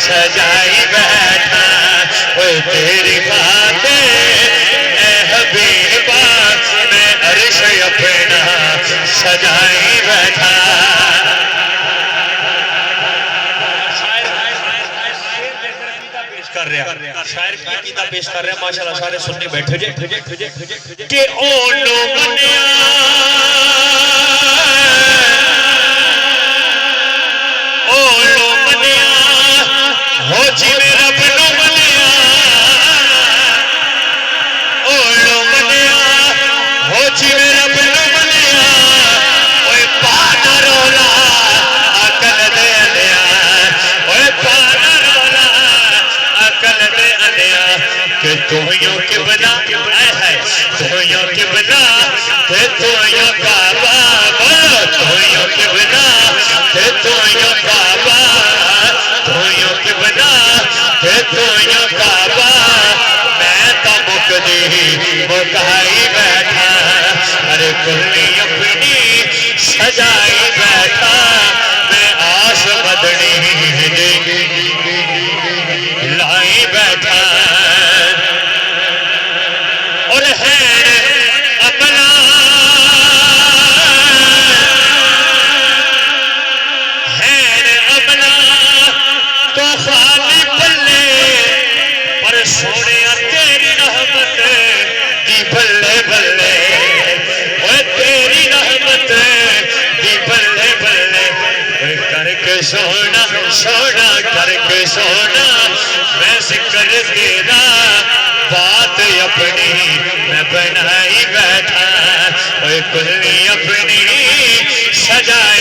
سجائی بیٹھا تیری خاطر اے حبیبا میں عرش اپنا سجائی بیٹھا شاعر کی عقیدہ پیش کر رہے ہیں ماشاءاللہ سارے سننے بیٹھے جے کہ اونو منیا اونو منیا ہو جی میرا بنو منیا اونو منیا ہو جی میرا بنو منیا اوہ پانا رولا عقل دے لیا اوہ پانا رولا عقل دے لیا کہ تویوں کے بنا تویوں کے بنا کہ تویوں کعبہ بولو تویوں کے بنا کہ تویوں کعبہ تویوں کے بنا کہ تویوں کعبہ میں تو مقدی مکائی بیٹھا ارے کلی اپنی سجائی بیٹھا میں آس مدنی لائی بیٹھا اور ہے اپنا تو خالی پلے پر سونے تیری رحمت دی بلے بلے اوہ تیری رحمت دی بلے بلے کر کے سونا سونا کر کے سونا میں ذکر تیرا بات اپنی میں بنائی بیٹھا اوہ کلی اپنی سجائی